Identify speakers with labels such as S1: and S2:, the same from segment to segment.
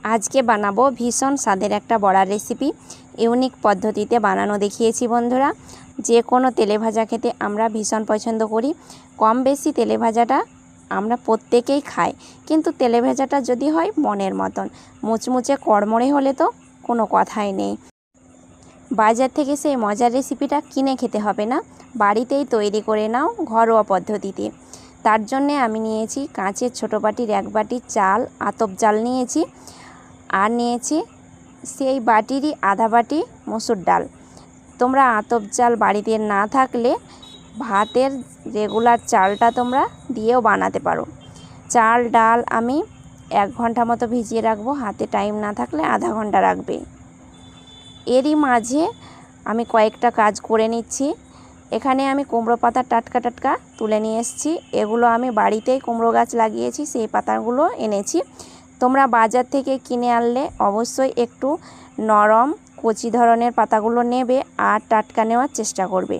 S1: আজকে বানাবো ভীষণ স্বাদের একটা বড়ার রেসিপি। ইউনিক পদ্ধতিতে বানানো দেখিয়েছি বন্ধুরা। যে কোনো তেলে ভাজা খেতে আমরা ভীষণ পছন্দ করি। কম বেশি তেলে ভাজাটা আমরা প্রত্যেকেই খাই, কিন্তু তেলে ভাজাটা যদি হয় মনের মতন মুচমুচে কড়মড়ে হলে তো কোনো কথাই নেই। বাজার থেকে সেই মজার রেসিপিটা কিনে খেতে হবে না, বাড়িতেই তৈরি করে নাও ঘরোয়া পদ্ধতিতে। তার জন্যে আমি নিয়েছি কাঁচের ছোটো বাটির 1 বাটি চাল, আতপ চাল নিয়েছি। আর নিয়েছি সেই বাটিরই আধা বাটি মসুর ডাল। তোমরা আতপ চাল বাড়িতে না থাকলে ভাতের রেগুলার চালটা তোমরা দিয়েও বানাতে পারো। চাল ডাল আমি 1 ঘন্টা মতো ভিজিয়ে রাখবো, হাতে টাইম না থাকলে আধা ঘন্টা রাখবে। এরই মাঝে আমি কয়েকটা কাজ করে নিচ্ছি। এখানে আমি কুমড়ো পাতা টাটকা টাটকা তুলে নিয়ে এসেছি। এগুলো আমি বাড়িতেই কুমড়ো গাছ লাগিয়েছি, সেই পাতাগুলো এনেছি। তোমরা বাজার থেকে কিনে আনলে অবশ্যই একটু নরম কচি ধরনের পাতাগুলো নেবে আর টাটকা নেওয়ার চেষ্টা করবে।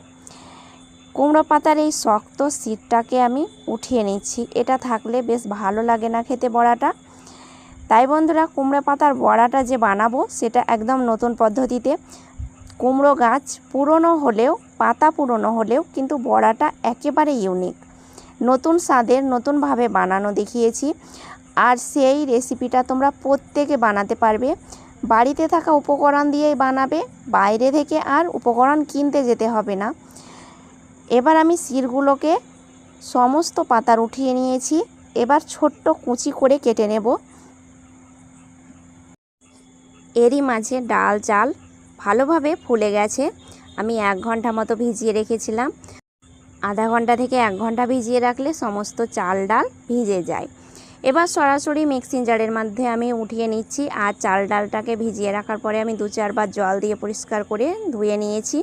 S1: কুমড়ো পাতার এই শক্ত শীতটাকে আমি উঠিয়ে নিচ্ছি, এটা থাকলে বেশ ভালো লাগে না খেতে বড়াটা। তাই বন্ধুরা, কুমড়ো পাতার বড়াটা যে বানাবো সেটা একদম নতুন পদ্ধতিতে। কুমড়ো গাছ পুরনো হলেও, পাতা পুরনো হলেও কিন্তু বড়াটা একেবারে ইউনিক, নতুন স্বাদের, নতুনভাবে বানানো দেখিয়েছি। আর সেই রেসিপিটা তোমরা প্রত্যেকে বানাতে পারবে, বাড়িতে থাকা উপকরণ দিয়েই বানাবে, বাইরে থেকে আর উপকরণ কিনতে যেতে হবে না। এবার আমি শিরগুলোকে সমস্ত পাতার উঠিয়ে নিয়েছি। এবার ছোট্ট কুচি করে কেটে নেব। এরই মাঝে ডাল চাল ভালোভাবে ফুলে গেছে। আমি 1 ঘন্টা মতো ভিজিয়ে রেখেছিলাম। আধা ঘন্টা থেকে 1 ঘন্টা ভিজিয়ে রাখলে সমস্ত চাল ডাল ভিজে যায়। এবার সরাসরি মিক্সিং জারের মধ্যে আমি উঠিয়ে নিচ্ছি। আর চাল ডালটাকে ভিজিয়ে রাখার পরে আমি 2-4 বার জল দিয়ে পরিষ্কার করে ধুয়ে নিয়েছি।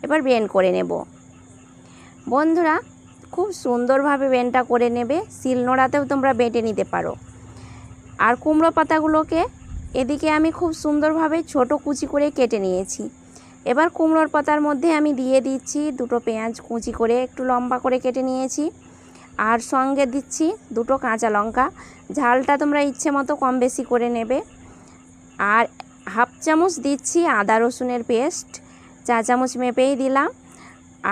S1: এবার ব্লেন্ড করে নেব। বন্ধুরা, খুব সুন্দরভাবে ব্লেন্ডটা করে নেবে, শিলনোড়াতেও তোমরা বেটে নিতে পারো। আর কুমড়ো পাতাগুলোকে এদিকে আমি খুব সুন্দরভাবে ছোট কুচি করে কেটে নিয়েছি। এবার কুমড়োর পাতার মধ্যে আমি দিয়ে দিচ্ছি 2টো পেঁয়াজ কুচি করে একটু লম্বা করে কেটে নিয়েছি। আর সঙ্গে দিচ্ছি 2টো কাঁচা লঙ্কা। ঝালটা তোমরা ইচ্ছে মতো কম বেশি করে নেবে। আর হাফ চামচ দিচ্ছি আদা রসুনের পেস্ট, 4 চামচ মেপেই দিলাম।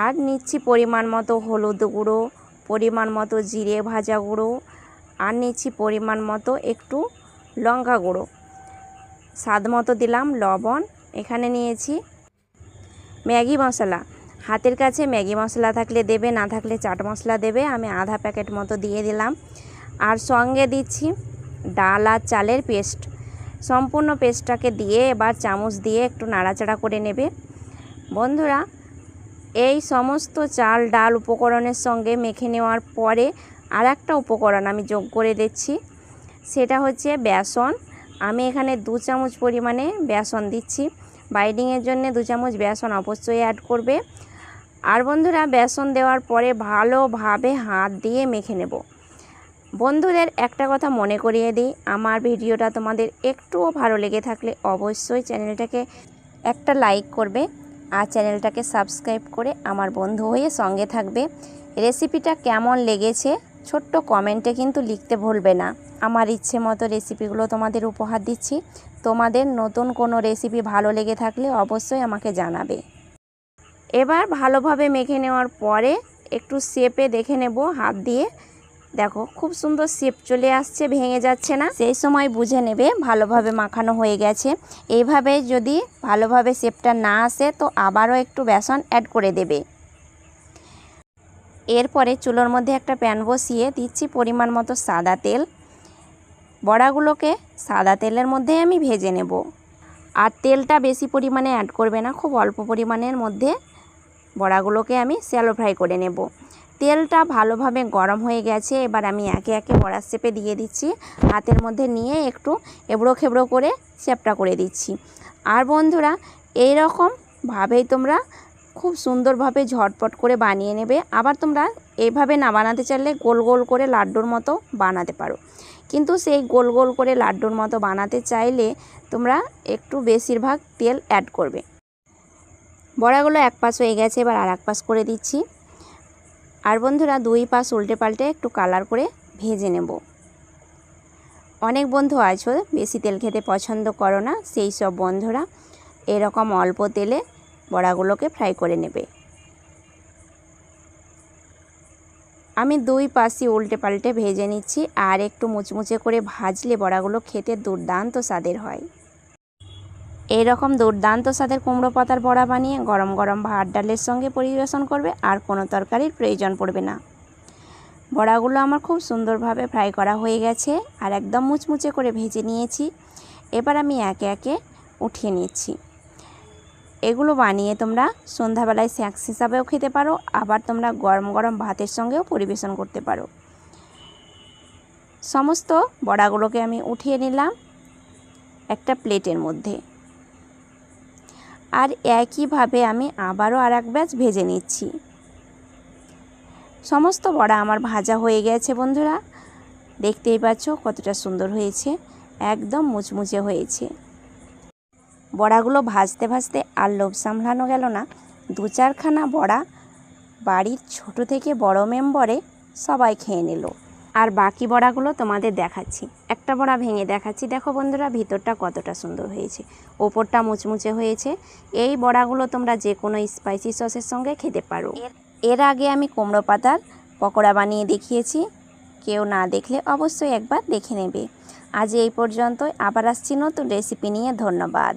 S1: আর নিচ্ছি পরিমাণ মতো হলুদ গুঁড়ো, পরিমাণ মতো জিরে ভাজা গুঁড়ো, আর নিচ্ছি পরিমাণ মতো একটু লঙ্কা গুঁড়ো, স্বাদ মতো দিলাম লবণ। এখানে নিয়েছি ম্যাগি মশলা, হাতের কাছে ম্যাগি মশলা থাকলে দেবে, না থাকলে চাট মশলা দেবে। আমি আধা প্যাকেট মতো দিয়ে দিলাম। আর সঙ্গে দিচ্ছি ডাল আর চালের পেস্ট। সম্পূর্ণ পেস্টটাকে দিয়ে এবার চামচ দিয়ে একটু নাড়াচাড়া করে নেবে। বন্ধুরা, এই সমস্ত চাল ডাল উপকরণের সঙ্গে মেখে নেওয়ার পরে আর একটা উপকরণ আমি যোগ করে দিচ্ছি, সেটা হচ্ছে বেসন। আমি এখানে 2 চামচ পরিমাণে বেসন দিচ্ছি। বাইন্ডিংয়ের জন্য 2 চামচ বেসন অবশ্যই অ্যাড করবে। আর বন্ধুরা, বেসন দেওয়ার পরে ভালোভাবে হাত দিয়ে মেখে নেব। বন্ধুদের একটা কথা মনে করিয়ে দিই, আমার ভিডিওটা তোমাদের একটুও ভালো লেগে থাকলে অবশ্যই চ্যানেলটাকে একটা লাইক করবে আর চ্যানেলটাকে সাবস্ক্রাইব করে আমার বন্ধু হয়ে সঙ্গে থাকবে। রেসিপিটা কেমন লেগেছে ছোট্ট কমেন্টে কিন্তু লিখতে ভুলবে না। আমার ইচ্ছে মতো রেসিপিগুলো তোমাদের উপহার দিচ্ছি। তোমাদের নতুন কোনো রেসিপি ভালো লেগে থাকলে অবশ্যই আমাকে জানাবে। এবার ভালোভাবে মেখে নেওয়ার পরে একটু শেপে দেখে নেব হাত দিয়ে। দেখো, খুব সুন্দর শেপ চলে আসছে, ভেঙে যাচ্ছে না। সেই সময় বুঝে নেবে ভালোভাবে মাখানো হয়ে গেছে। এইভাবে যদি ভালোভাবে শেপটা না আসে তো আবারও একটু বেসন অ্যাড করে দেবে। এরপরে চুলোর মধ্যে একটা প্যান বসিয়ে দিচ্ছি পরিমাণ মতো সাদা তেল। বড়াগুলোকে সাদা তেলের মধ্যে আমি ভেজে নেব। আর তেলটা বেশি পরিমাণে অ্যাড করবে না, খুব অল্প পরিমাণের মধ্যে বড়াগুলোকে আমি শ্যালো ফ্রাই করে নেব। তেলটা ভালোভাবে গরম হয়ে গেছে। এবার আমি একে একে বড়ার শেপে দিয়ে দিচ্ছি। হাতের মধ্যে নিয়ে একটু এবড়ো খেবড়ো করে শেপটা করে দিচ্ছি। আর বন্ধুরা, এই রকমভাবেই তোমরা খুব সুন্দরভাবে ঝটপট করে বানিয়ে নেবে। আবার তোমরা এইভাবে না বানাতে চাইলে গোল গোল করে লাড্ডুর মতো বানাতে পারো, কিন্তু সেই গোল গোল করে লাড্ডুর মতো বানাতে চাইলে তোমরা একটু বেশিরভাগ তেল অ্যাড করবে। বড়াগুলো এক পাশ হয়ে গেছে, এবার আর এক পাশ করে দিচ্ছি। আর বন্ধুরা, 2 পাশ উল্টে পাল্টে একটু কালার করে ভেজে নেব। অনেক বন্ধু আছো বেশি তেল খেতে পছন্দ করো না, সেই সব বন্ধুরা এরকম অল্প তেলে বড়াগুলোকে ফ্রাই করে নেবে। আমি দুই পাশই উল্টে পাল্টে ভেজে নিচ্ছি, আর একটু মুচমুচে করে ভাজলে বড়াগুলো খেতে দুর্দান্ত স্বাদের হয়। এইরকম দুর্দান্ত স্বাদের কুমড়ো পাতার বড়া বানিয়ে গরম গরম ভাত ডালের সঙ্গে পরিবেশন করবে, আর কোনো তরকারির প্রয়োজন পড়বে না। বড়াগুলো আমার খুব সুন্দরভাবে ফ্রাই করা হয়ে গেছে আর একদম মুচমুচে করে ভেজে নিয়েছি। এবার আমি একে একে উঠিয়ে নিচ্ছি। এগুলো বানিয়ে তোমরা সন্ধ্যাবেলায় স্ন্যাক্স হিসাবেও খেতে পারো, আবার তোমরা গরম গরম ভাতের সঙ্গেও পরিবেশন করতে পারো। সমস্ত বড়াগুলোকে আমি উঠিয়ে নিলাম একটা প্লেটের মধ্যে, আর একইভাবে আমি আবারও আর এক ব্যাচ ভেজে নিচ্ছি। সমস্ত বড়া আমার ভাজা হয়ে গেছে বন্ধুরা, দেখতেই পাচ্ছ কতটা সুন্দর হয়েছে, একদম মুচমুচে হয়েছে। বড়াগুলো ভাজতে ভাজতে আর লোভ সামলানো গেল না, দু চারখানা বড়া বাড়ির ছোট থেকে বড় মেম্বরে সবাই খেয়ে নিল। আর বাকি বড়াগুলো তোমাদের দেখাচ্ছি, একটা বড়া ভেঙে দেখাচ্ছি। দেখো বন্ধুরা ভিতরটা কতটা সুন্দর হয়েছে, ওপরটা মুচমুচে হয়েছে। এই বড়াগুলো তোমরা যে কোনো স্পাইসি সসের সঙ্গে খেতে পারো। এর আগে আমি কুমড়ো পাতার পকোড়া বানিয়ে দেখিয়েছি, কেউ না দেখলে অবশ্যই একবার দেখে নেবে। আজ এই পর্যন্তই, আবার আসছি নতুন রেসিপি নিয়ে। ধন্যবাদ।